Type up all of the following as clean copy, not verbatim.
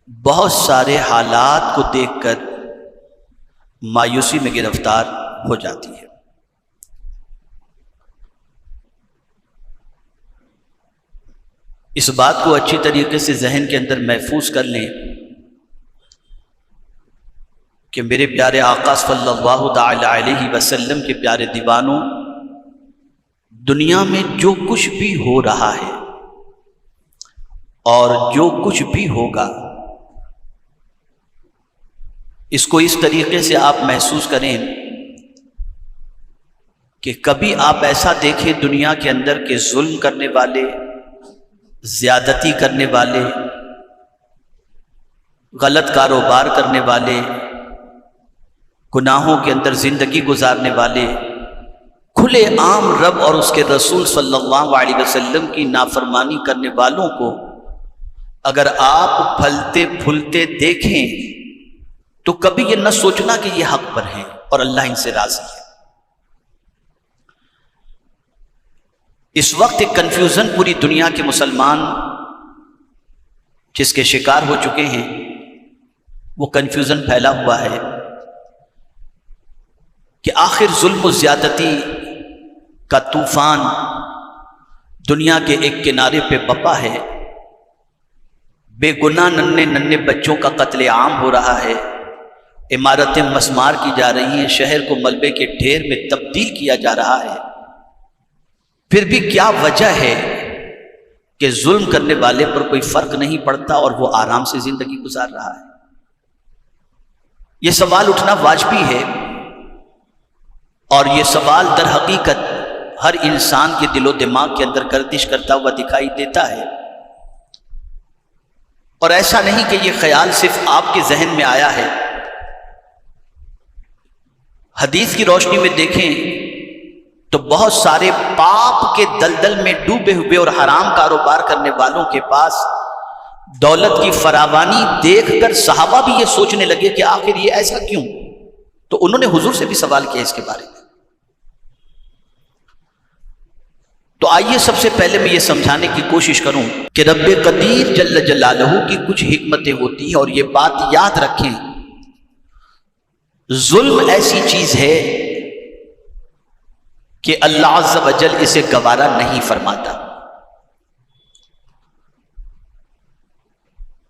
بہت سارے حالات کو دیکھ کر مایوسی میں گرفتار ہو جاتی ہے۔ اس بات کو اچھی طریقے سے ذہن کے اندر محفوظ کر لیں کہ میرے پیارے آقا صلی اللہ تعالی علیہ وسلم کے پیارے دیوانوں، دنیا میں جو کچھ بھی ہو رہا ہے اور جو کچھ بھی ہوگا، اس کو اس طریقے سے آپ محسوس کریں کہ کبھی آپ ایسا دیکھیں دنیا کے اندر کہ ظلم کرنے والے، زیادتی کرنے والے، غلط کاروبار کرنے والے، گناہوں کے اندر زندگی گزارنے والے، کھلے عام رب اور اس کے رسول صلی اللہ علیہ وسلم کی نافرمانی کرنے والوں کو اگر آپ پھلتے پھولتے دیکھیں تو کبھی یہ نہ سوچنا کہ یہ حق پر ہیں اور اللہ ان سے راضی ہے۔ اس وقت ایک کنفیوژن پوری دنیا کے مسلمان جس کے شکار ہو چکے ہیں، وہ کنفیوژن پھیلا ہوا ہے کہ آخر ظلم و زیادتی کا طوفان دنیا کے ایک کنارے پہ بپا ہے، بے گناہ ننھے بچوں کا قتل عام ہو رہا ہے، عمارتیں مسمار کی جا رہی ہیں، شہر کو ملبے کے ڈھیر میں تبدیل کیا جا رہا ہے۔ پھر بھی کیا وجہ ہے کہ ظلم کرنے والے پر کوئی فرق نہیں پڑتا اور وہ آرام سے زندگی گزار رہا ہے؟ یہ سوال اٹھنا واجبی ہے، اور یہ سوال در حقیقت ہر انسان کے دل و دماغ کے اندر گردش کرتا ہوا دکھائی دیتا ہے۔ اور ایسا نہیں کہ یہ خیال صرف آپ کے ذہن میں آیا ہے، حدیث کی روشنی میں دیکھیں تو بہت سارے پاپ کے دلدل میں ڈوبے ہوئے اور حرام کاروبار کرنے والوں کے پاس دولت کی فراوانی دیکھ کر صحابہ بھی یہ سوچنے لگے کہ آخر یہ ایسا کیوں؟ تو انہوں نے حضور سے بھی سوال کیا اس کے بارے میں۔ تو آئیے سب سے پہلے میں یہ سمجھانے کی کوشش کروں کہ رب قدیر جل جلالہ کی کچھ حکمتیں ہوتی ہیں، اور یہ بات یاد رکھیں، ظلم ایسی چیز ہے کہ اللہ عز و جل اسے گوارا نہیں فرماتا۔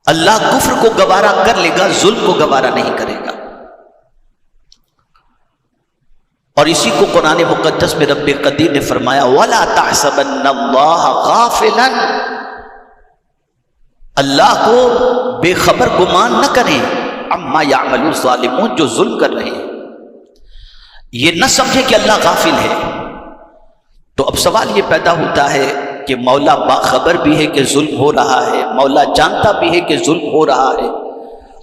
اللہ کفر کو گوارا کر لے گا، ظلم کو گوارا نہیں کرے گا۔ اور اسی کو قرآن مقدس میں رب قدیر نے فرمایا وَلَا تَحْسَبَنَّ اللَّهَ غَافِلًا، اللہ کو بے خبر گمان نہ کریں، عَمَّا يَعْمَلُ الظَّالِمُونَ، جو ظلم کر رہے ہیں، یہ نہ سمجھے کہ اللہ غافل ہے۔ تو اب سوال یہ پیدا ہوتا ہے کہ مولا باخبر بھی ہے کہ ظلم ہو رہا ہے، مولا جانتا بھی ہے کہ ظلم ہو رہا ہے،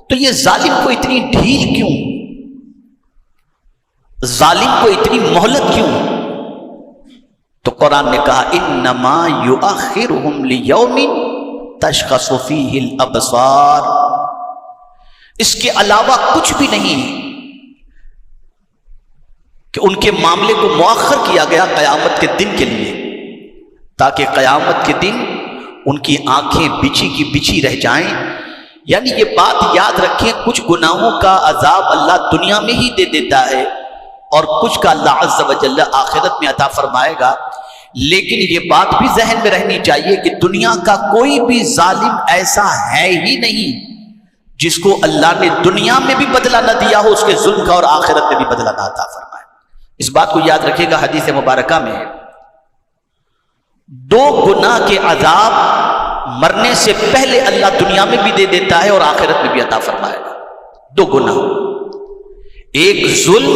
تو یہ ظالم کو اتنی ڈھیل کیوں؟ ظالم کو اتنی مہلت کیوں؟ تو قرآن نے کہا انما یؤخرہم لیوم تشخص فیہ الابصار، اس کے علاوہ کچھ بھی نہیں کہ ان کے معاملے کو مؤخر کیا گیا قیامت کے دن کے لیے، تاکہ قیامت کے دن ان کی آنکھیں بچھی کی بچھی رہ جائیں۔ یعنی یہ بات یاد رکھیں، کچھ گناہوں کا عذاب اللہ دنیا میں ہی دے دیتا ہے اور کچھ کا اللہ عز و جل آخرت میں عطا فرمائے گا، لیکن یہ بات بھی ذہن میں رہنی چاہیے کہ دنیا کا کوئی بھی ظالم ایسا ہے ہی نہیں جس کو اللہ نے دنیا میں بھی بدلہ نہ دیا ہو اس کے ظلم کا، اور آخرت میں بھی بدلہ نہ عطا فرمائے۔ اس بات کو یاد رکھے گا، حدیث مبارکہ میں دو گناہ کے عذاب مرنے سے پہلے اللہ دنیا میں بھی دے دیتا ہے اور آخرت میں بھی عطا فرمائے گا۔ دو گناہ، ایک ظلم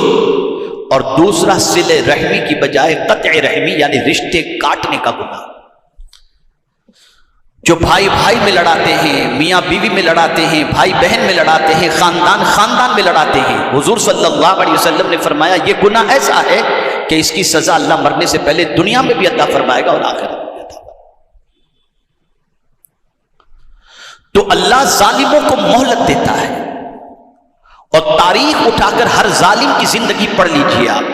اور دوسرا صلہ رحمی کی بجائے قطع رحمی یعنی رشتے کاٹنے کا گناہ۔ جو بھائی بھائی میں لڑاتے ہیں، میاں بیوی میں لڑاتے ہیں، بھائی بہن میں لڑاتے ہیں، خاندان خاندان میں لڑاتے ہیں، حضور صلی اللہ علیہ وسلم نے فرمایا یہ گناہ ایسا ہے کہ اس کی سزا اللہ مرنے سے پہلے دنیا میں بھی عطا فرمائے گا اور آخرت میں بھی عطا فرمائے گا۔ تو اللہ ظالموں کو مہلت دیتا ہے، اور تاریخ اٹھا کر ہر ظالم کی زندگی پڑھ لیجیے آپ،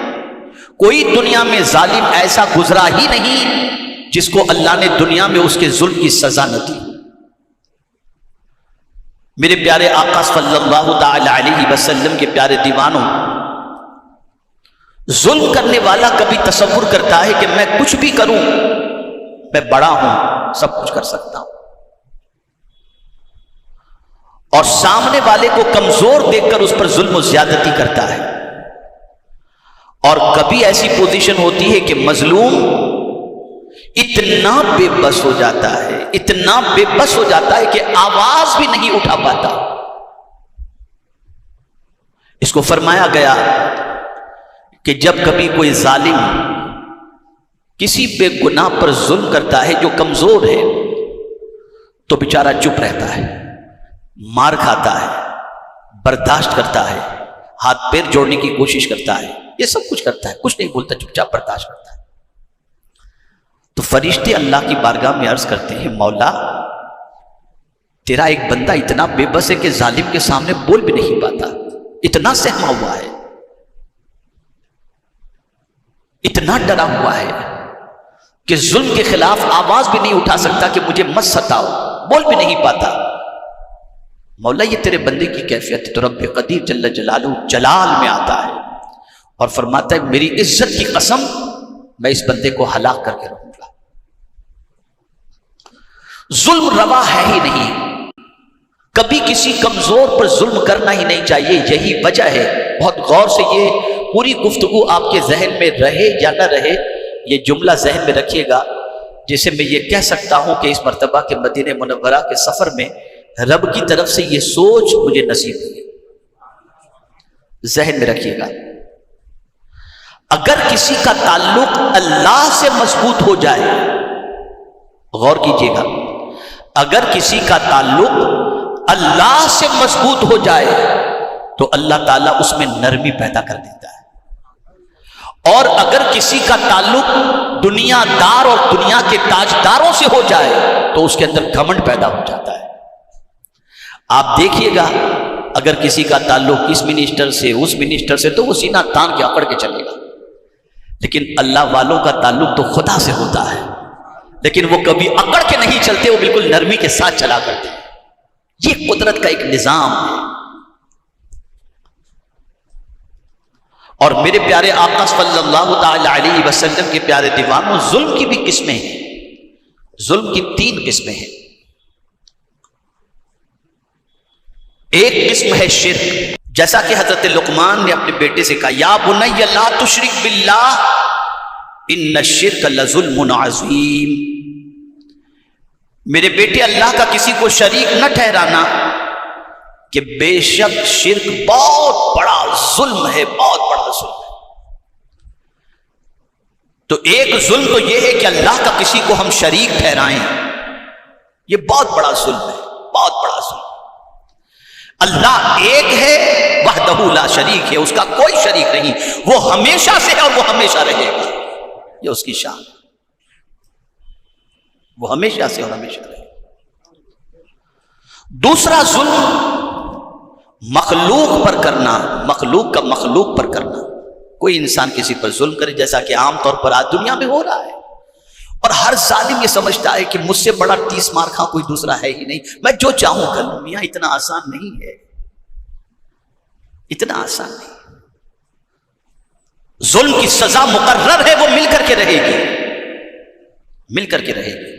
کوئی دنیا میں ظالم ایسا گزرا ہی نہیں جس کو اللہ نے دنیا میں اس کے ظلم کی سزا نہ دی۔ میرے پیارے آقا صلی اللہ تعالی علیہ وسلم کے پیارے دیوانوں، ظلم کرنے والا کبھی تصور کرتا ہے کہ میں کچھ بھی کروں، میں بڑا ہوں، سب کچھ کر سکتا ہوں، اور سامنے والے کو کمزور دیکھ کر اس پر ظلم و زیادتی کرتا ہے۔ اور کبھی ایسی پوزیشن ہوتی ہے کہ مظلوم اتنا بے بس ہو جاتا ہے، اتنا بے بس ہو جاتا ہے کہ آواز بھی نہیں اٹھا پاتا۔ اس کو فرمایا گیا کہ جب کبھی کوئی ظالم کسی بے گناہ پر ظلم کرتا ہے جو کمزور ہے، تو بیچارہ چپ رہتا ہے، مار کھاتا ہے، برداشت کرتا ہے، ہاتھ پیر جوڑنے کی کوشش کرتا ہے، یہ سب کچھ کرتا ہے، کچھ نہیں بولتا، چپ چاپ برداشت کرتا ہے۔ تو فرشتے اللہ کی بارگاہ میں عرض کرتے ہیں، مولا تیرا ایک بندہ اتنا بے بس ہے کہ ظالم کے سامنے بول بھی نہیں پاتا، اتنا سہما ہوا ہے، اتنا ڈرا ہوا ہے کہ ظلم کے خلاف آواز بھی نہیں اٹھا سکتا کہ مجھے مت ستاؤ، بول بھی نہیں پاتا۔ مولا یہ تیرے بندے کی کیفیت ہے۔ تو رب قدیر جل جلالہ جلال میں آتا ہے اور فرماتا ہے میری عزت کی قسم میں اس بندے کو ہلاک کر کے رہوں گا۔ ظلم روا ہے ہی نہیں، کبھی کسی کمزور پر ظلم کرنا ہی نہیں چاہیے، یہی وجہ ہے۔ بہت غور سے یہ پوری گفتگو آپ کے ذہن میں رہے یا نہ رہے، یہ جملہ ذہن میں رکھیے گا، جسے میں یہ کہہ سکتا ہوں کہ اس مرتبہ کے مدینہ منورہ کے سفر میں رب کی طرف سے یہ سوچ مجھے نصیب ہوئی، ذہن میں رکھیے گا۔ اگر کسی کا تعلق اللہ سے مضبوط ہو جائے، غور کیجیے گا، اگر کسی کا تعلق اللہ سے مضبوط ہو جائے تو اللہ تعالیٰ اس میں نرمی پیدا کر دیتا ہے، اور اگر کسی کا تعلق دنیا دار اور دنیا کے تاجداروں سے ہو جائے تو اس کے اندر گھمنڈ پیدا ہو جاتا ہے۔ آپ دیکھیے گا اگر کسی کا تعلق اس منسٹر سے اس منسٹر سے تو وہ سینہ تان کے اکڑ کے چلے گا، لیکن اللہ والوں کا تعلق تو خدا سے ہوتا ہے، لیکن وہ کبھی اکڑ کے نہیں چلتے، وہ بالکل نرمی کے ساتھ چلا کرتے ہیں۔ یہ قدرت کا ایک نظام ہے۔ اور میرے پیارے آقا صلی اللہ تعالی علیہ وسلم کے پیارے دیوانوں، ظلم کی بھی قسمیں ہیں، ظلم کی 3 قسمیں ہیں۔ ایک قسم ہے شرک، جیسا کہ حضرت لقمان نے اپنے بیٹے سے کہا، یا بنی لا تشرک باللہ ان الشرک لظلم عظیم، میرے بیٹے اللہ کا کسی کو شریک نہ ٹھہرانا کہ بے شک شرک بہت بڑا ظلم ہے، بہت بڑا ظلم ہے۔ تو ایک ظلم تو یہ ہے کہ اللہ کا کسی کو ہم شریک ٹھہرائیں، یہ بہت بڑا ظلم ہے، بہت بڑا ظلم۔ اللہ ایک ہے، وحدہ لا شریک ہے، اس کا کوئی شریک نہیں، وہ ہمیشہ سے ہے اور وہ ہمیشہ رہے گا، یہ اس کی شان ہے، وہ ہمیشہ سے اور ہمیشہ رہے گا۔ دوسرا ظلم مخلوق پر کرنا، مخلوق کا مخلوق پر کرنا، کوئی انسان کسی پر ظلم کرے، جیسا کہ عام طور پر آج دنیا میں ہو رہا ہے، اور ہر ظالم یہ سمجھتا ہے کہ مجھ سے بڑا 30 مار خاں کوئی دوسرا ہے ہی نہیں، میں جو چاہوں کر لوں۔ میاں اتنا آسان نہیں ہے، اتنا آسان نہیں۔ ظلم کی سزا مقرر ہے، وہ مل کر کے رہے گی، مل کر کے رہے گی،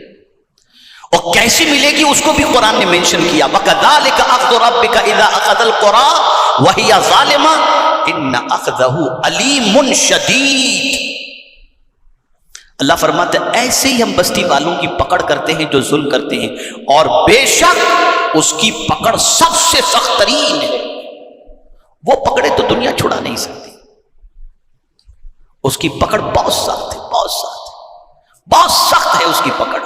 اور کیسی ملے گی اس کو بھی قرآن نے مینشن کیا، وَكَذَلِكَ أَخْذُ رَبِّكَ إِذَا أَخَذَ الْقُرَىٰ وَهِيَ ظَالِمَةٌ إِنَّ أَخْذَهُ عَلِيمٌ شَدِيدٌ۔ اللہ فرماتا ہے ایسے ہی ہم بستی والوں کی پکڑ کرتے ہیں جو ظلم کرتے ہیں، اور بے شک اس کی پکڑ سب سے سخت ترین ہے، وہ پکڑے تو دنیا چھڑا نہیں سکتی، اس کی پکڑ بہت سخت ہے، بہت سخت ہے، بہت سخت ہے اس کی پکڑ۔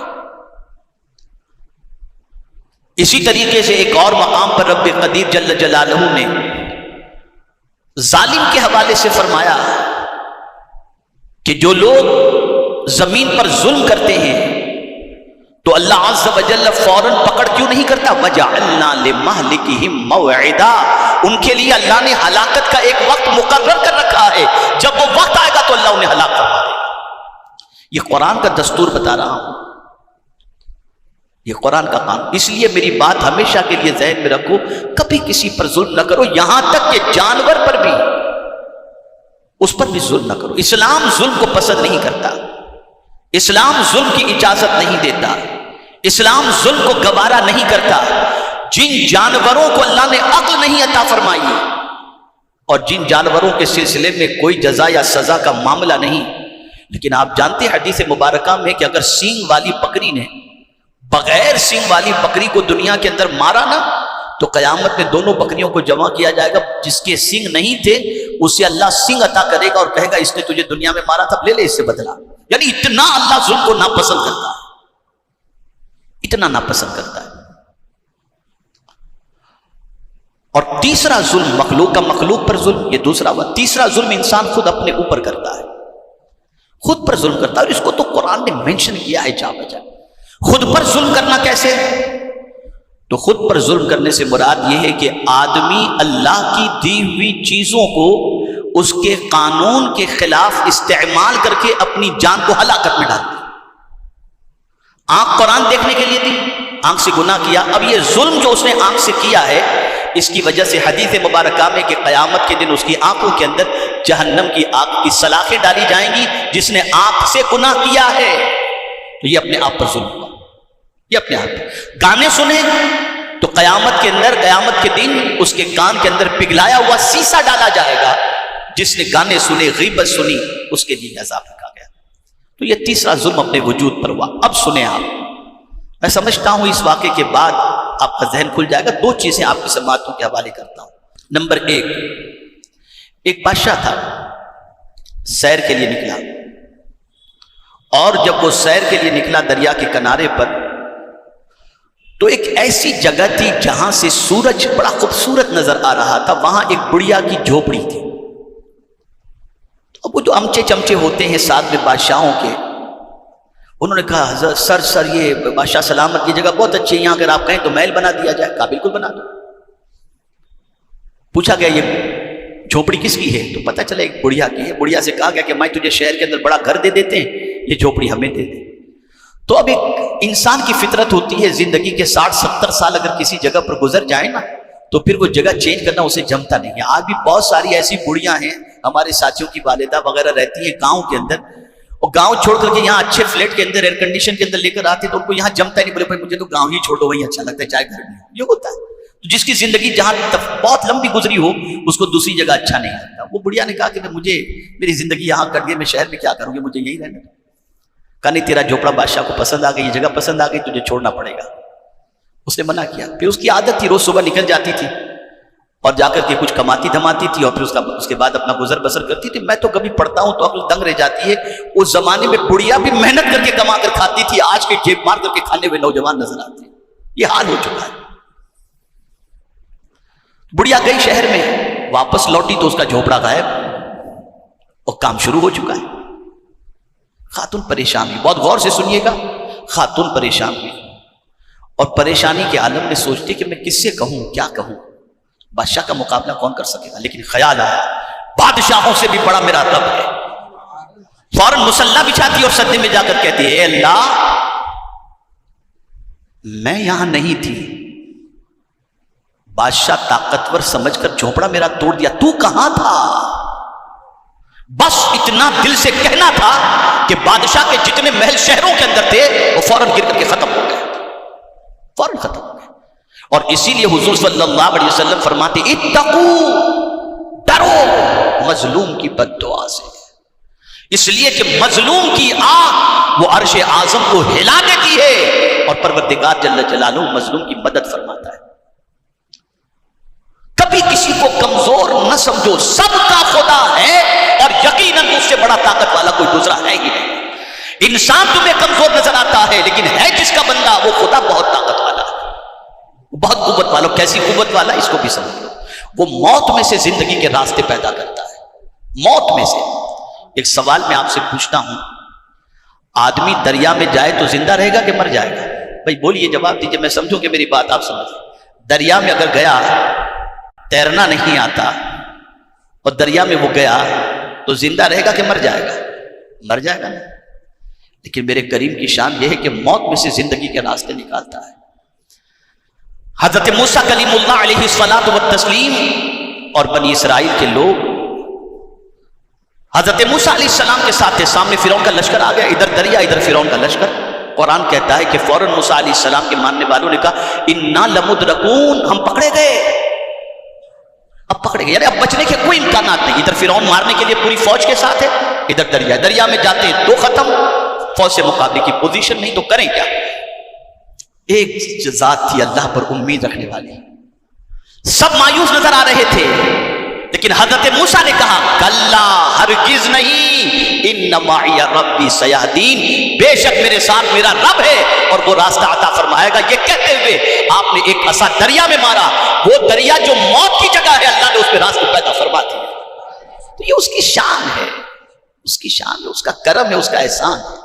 اسی طریقے سے ایک اور مقام پر رب قدیر جل جلالہ نے ظالم کے حوالے سے فرمایا کہ جو لوگ زمین پر ظلم کرتے ہیں تو اللہ عز و جل فوراً پکڑ کیوں نہیں کرتا؟ وَجَعَلْنَا لِمَهْلِكِهِمْ مَوْعِدًا، ان کے لیے اللہ نے ہلاکت کا ایک وقت مقرر کر رکھا ہے، جب وہ وقت آئے گا تو اللہ انہیں ہلاک کروا دے گا۔ یہ قرآن کا دستور بتا رہا ہوں، یہ قرآن کا قانون. اس لیے میری بات ہمیشہ کے لیے ذہن میں رکھو، کبھی کسی پر ظلم نہ کرو، یہاں تک کہ جانور پر بھی، اس پر بھی ظلم نہ کرو. اسلام ظلم کو پسند نہیں کرتا، اسلام ظلم کی اجازت نہیں دیتا، اسلام ظلم کو گوارا نہیں کرتا. جن جانوروں کو اللہ نے عقل نہیں عطا فرمائی اور جن جانوروں کے سلسلے میں کوئی جزا یا سزا کا معاملہ نہیں، لیکن آپ جانتے ہیں حدیث مبارکہ میں کہ اگر سینگ والی بکری نے بغیر سینگ والی بکری کو دنیا کے اندر مارا نا، تو قیامت میں دونوں بکریوں کو جمع کیا جائے گا. جس کے سینگ نہیں تھے اسے اللہ سینگ عطا کرے گا اور کہے گا اس نے تجھے دنیا میں مارا تھا، لے لے اس سے بدلا. یعنی اتنا اللہ ظلم کو ناپسند کرتا ہے، اتنا ناپسند کرتا ہے. اور تیسرا ظلم مخلوق کا مخلوق پر ظلم، یہ دوسرا ہوا. تیسرا ظلم انسان خود اپنے اوپر کرتا ہے، خود پر ظلم کرتا ہے. اور اس کو تو قرآن نے مینشن کیا ہے جا بجا. خود پر ظلم کرنا کیسے؟ تو خود پر ظلم کرنے سے مراد یہ ہے کہ آدمی اللہ کی دی ہوئی چیزوں کو اس کے قانون کے خلاف استعمال کر کے اپنی جان کو ہلاکت میں ڈال دے. آنکھ قرآن دیکھنے کے لیے تھی، آنکھ سے گناہ کیا. اب یہ ظلم جو اس نے آنکھ سے کیا ہے، اس کی وجہ سے حدیث مبارکہ میں کہ قیامت کے دن اس کی آنکھوں کے اندر جہنم کی آگ کی سلاخیں ڈالی جائیں گی. جس نے آنکھ سے گناہ کیا ہے تو یہ اپنے آپ پر ظلم ہوا، یہ اپنے آپ پر. گانے سنے تو قیامت کے اندر، قیامت کے دن اس کے کان کے اندر پگھلایا ہوا سیسا ڈالا جائے گا. جس نے گانے سنے، غیبت سنی، اس کے لیے عذاب رکھا گیا. تو یہ تیسرا ظلم اپنے وجود پر ہوا. اب سنیں آپ، میں سمجھتا ہوں اس واقعے کے بعد آپ کا ذہن کھل جائے گا. دو چیزیں آپ کی سماعتوں کے حوالے کرتا ہوں. نمبر ایک بادشاہ تھا، سیر کے لیے نکلا، اور جب وہ سیر کے لیے نکلا دریا کے کنارے پر، تو ایک ایسی جگہ تھی جہاں سے سورج بڑا خوبصورت نظر آ رہا تھا. وہاں ایک بڑھیا کی جھوپڑی تھی. اب وہ جو امچے چمچے ہوتے ہیں ساتھ میں بادشاہوں کے، انہوں نے کہا حضرت سر یہ بادشاہ سلامت، یہ جگہ بہت اچھی ہے، یہاں اگر آپ کہیں تو محل بنا دیا جائے. کہا بالکل بنا دو. پوچھا گیا یہ جھوپڑی کس کی ہے؟ تو پتہ چلا ایک بڑھیا کی ہے. بڑھیا سے کہا گیا کہ میں تجھے شہر کے اندر بڑا گھر دے دیتے ہیں، یہ جھوپڑی ہمیں دے دے. تو اب ایک انسان کی فطرت ہوتی ہے، زندگی کے 60-70 سال اگر کسی جگہ پر گزر جائیں نا تو پھر وہ جگہ چینج کرنا اسے جمتا نہیں ہے. آج بھی بہت ساری ایسی بڑھیاں ہیں، ہمارے ساتھیوں کی والدہ وغیرہ رہتی ہیں گاؤں کے اندر، اور گاؤں چھوڑ کر کے یہاں اچھے فلیٹ کے اندر ایئر کنڈیشن کے اندر لے کر آتے تو ان کو یہاں جمتا نہیں. بولے بھائی مجھے تو گاؤں ہی چھوڑو، وہی اچھا لگتا ہے، چاہے گھر میں. یہ ہوتا ہے. تو جس کی زندگی جہاں بہت لمبی گزری ہو اس کو دوسری جگہ اچھا نہیں لگتا. وہ بڑھیا نے کہا کہ مجھے میری زندگی یہاں کٹ گئی، میں شہر میں کیا کروں گی، مجھے یہی رہنا. کہا نہیں، تیرا جھوپڑا بادشاہ کو پسند آ گئی، یہ جگہ پسند آ گئی، تجھے چھوڑنا پڑے گا. اس نے منع کیا. پھر اس کی عادت تھی، روز صبح نکل جاتی تھی اور جا کر کے کچھ کماتی دھماتی تھی اور پھر اس کے بعد اپنا گزر بسر کرتی تھی. میں تو کبھی پڑھتا ہوں تو عقل دنگ رہ جاتی ہے. اس زمانے میں بڑھیا بھی محنت کر کے کما کر کھاتی تھی، آج کے جیب مار کر کے کھانے ہوئے نوجوان نظر آتے ہیں. یہ حال ہو چکا ہے. بڑھیا گئی شہر میں، واپس لوٹی تو اس کا جھوپڑا غائب اور کام شروع ہو چکا ہے. خاتون پریشان ہوئی. بہت غور سے سنیے گا. خاتون پریشان ہوئی اور پریشانی کے عالم میں سوچتی کہ میں کس سے کہوں، کیا کہوں، بادشاہ کا مقابلہ کون کر سکے گا. لیکن خیال آیا بادشاہوں سے بھی بڑا میرا رب ہے. فوراً مسلح بچھاتی اور سجدے میں جا کر کہتی ہے اے اللہ، میں یہاں نہیں تھی، بادشاہ طاقتور سمجھ کر جھوپڑا میرا توڑ دیا، تو کہاں تھا؟ بس اتنا دل سے کہنا تھا کہ بادشاہ کے جتنے محل شہروں کے اندر تھے وہ فوراً گر کر کے ختم ہو گئے، فوراً ختم ہو گئے. اور اسی لیے حضور صلی اللہ علیہ وسلم فرماتے اتقو، ڈرو مظلوم کی بد دعا سے، اس لیے کہ مظلوم کی آہ وہ عرش اعظم کو ہلا دیتی ہے اور پروردگار جل جلالہ مظلوم کی مدد فرماتا ہے. کبھی کسی کو کمزور نہ سمجھو، سب کا خدا ہے اور یقیناً اس سے بڑا طاقت والا کوئی دوسرا ہے ہی نہیں. انسان تمہیں کمزور نظر آتا ہے لیکن ہے جس کا بندہ وہ خدا بہت طاقت والا ہے، بہت قوت والا. کیسی قوت والا اس کو بھی سمجھ لو. وہ موت میں سے زندگی کے راستے پیدا کرتا ہے، موت میں سے. ایک سوال میں آپ سے پوچھتا ہوں، آدمی دریا میں جائے تو زندہ رہے گا کہ مر جائے گا؟ بھائی بولیے، جواب دیجیے، میں سمجھوں کہ میری بات آپ سمجھیں. دریا میں اگر گیا، تیرنا نہیں آتا اور دریا میں وہ گیا تو زندہ رہے گا کہ مر جائے گا؟ مر جائے گا نا. لیکن میرے کریم کی شان یہ ہے کہ موت میں سے زندگی کے راستے نکالتا ہے. حضرت موسیٰ کلیم اللہ علیہ الصلاۃ والتسلیم اور بنی اسرائیل کے لوگ حضرت موسیٰ علیہ السلام کے ساتھ تھے. سامنے فرعون کا لشکر آ گیا، ادھر دریا ادھر فرعون کا لشکر. قرآن کہتا ہے کہ فوراً موسیٰ علیہ السلام کے ماننے والوں نے کہا انا لمدرکون، ہم پکڑے گئے. اب پکڑے گئے یعنی اب بچنے کے کوئی امکانات نہیں. ادھر فرعون مارنے کے لیے پوری فوج کے ساتھ ہے، ادھر دریا، دریا میں جاتے ہیں تو ختم، فوج سے مقابلے کی پوزیشن نہیں تو کریں کیا. ایک ذات تھی اللہ پر امید رکھنے والی. سب مایوس نظر آ رہے تھے، لیکن حضرت موسیٰ نے کہا کلا، ہرگز نہیں، ان معی ربی سیہدین، بے شک میرے ساتھ میرا رب ہے اور وہ راستہ عطا فرمائے گا. یہ کہتے ہوئے آپ نے ایک عصا دریا میں مارا، وہ دریا جو موت کی جگہ ہے اللہ نے اس پہ راستے پیدا فرما دیے. تو یہ اس کی شان ہے، اس کی شان ہے، اس کا کرم ہے، اس کا احسان ہے.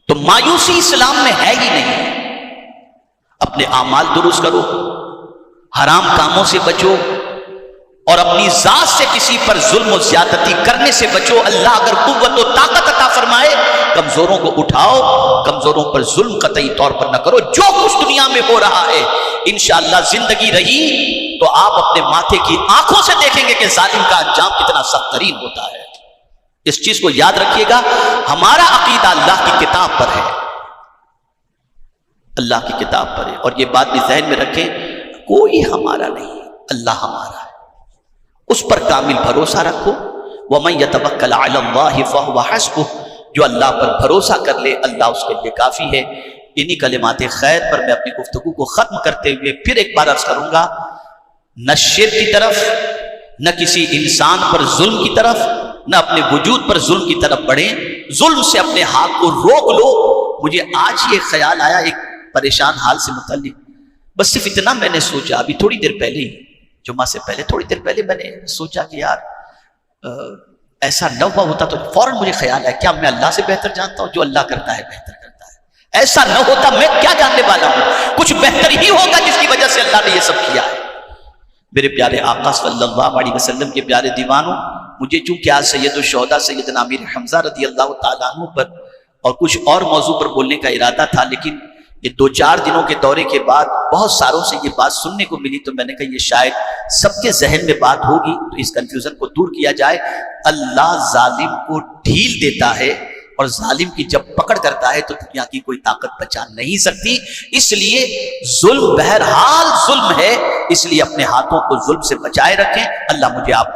تو مایوسی اسلام میں ہے ہی نہیں. اپنے اعمال درست کرو، حرام کاموں سے بچو اور اپنی ذات سے کسی پر ظلم و زیادتی کرنے سے بچو. اللہ اگر قوت و طاقت عطا فرمائے کمزوروں کو اٹھاؤ، کمزوروں پر ظلم قطعی طور پر نہ کرو. جو کچھ دنیا میں ہو رہا ہے انشاءاللہ زندگی رہی تو آپ اپنے ماتھے کی آنکھوں سے دیکھیں گے کہ ظالم کا انجام کتنا سخت ترین ہوتا ہے. اس چیز کو یاد رکھیے گا، ہمارا عقیدہ اللہ کی کتاب پر ہے، اللہ کی کتاب پر ہے. اور یہ بات بھی ذہن میں رکھیں، کوئی ہمارا نہیں، اللہ ہمارا ہے، اس پر کامل بھروسہ رکھو. وَمَن يَتَوَكَّلْ عَلَى اللَّهِ فَهُوَ حَسْبُهُ، جو اللہ پر بھروسہ کر لے اللہ اس کے لیے کافی ہے. انہی کلمات خیر پر میں اپنی گفتگو کو ختم کرتے ہوئے پھر ایک بار عرض کروں گا، نہ شرک کی طرف، نہ کسی انسان پر ظلم کی طرف، نہ اپنے وجود پر ظلم کی طرف بڑھیں. ظلم سے اپنے ہاتھ کو روک لو. مجھے آج یہ خیال آیا ایک پریشان حال سے متعلق، بس صرف اتنا میں نے سوچا ابھی تھوڑی دیر پہلے ہی، جمعہ سے پہلے تھوڑی دیر پہلے میں نے سوچا کہ یار ایسا نہ ہوا ہوتا تو فوراً مجھے خیال ہے کیا میں اللہ سے بہتر جانتا ہوں؟ جو اللہ کرتا ہے بہتر کرتا ہے. ایسا نہ ہوتا میں کیا جاننے والا ہوں؟ کچھ بہتر ہی ہوگا جس کی وجہ سے اللہ نے یہ سب کیا ہے. میرے پیارے آقا صلی اللہ علیہ وسلم کے پیارے دیوانوں، مجھے چونکہ آج سید الشہداء سیدنا امیر حمزہ رضی اللہ تعالیٰ عنہ پر اور کچھ اور موضوع پر بولنے کا ارادہ تھا، لیکن یہ 2-4 دنوں کے دورے کے بعد بہت ساروں سے یہ بات سننے کو ملی تو میں نے کہا یہ شاید سب کے ذہن میں بات ہوگی تو اس کنفیوژن کو دور کیا جائے. اللہ ظالم کو ڈھیل دیتا ہے اور ظالم کی جب پکڑ کرتا ہے تو دنیا کی کوئی طاقت بچا نہیں سکتی. اس لیے ظلم بہرحال ظلم ہے، اس لیے اپنے ہاتھوں کو ظلم سے بچائے رکھیں. اللہ مجھے آپ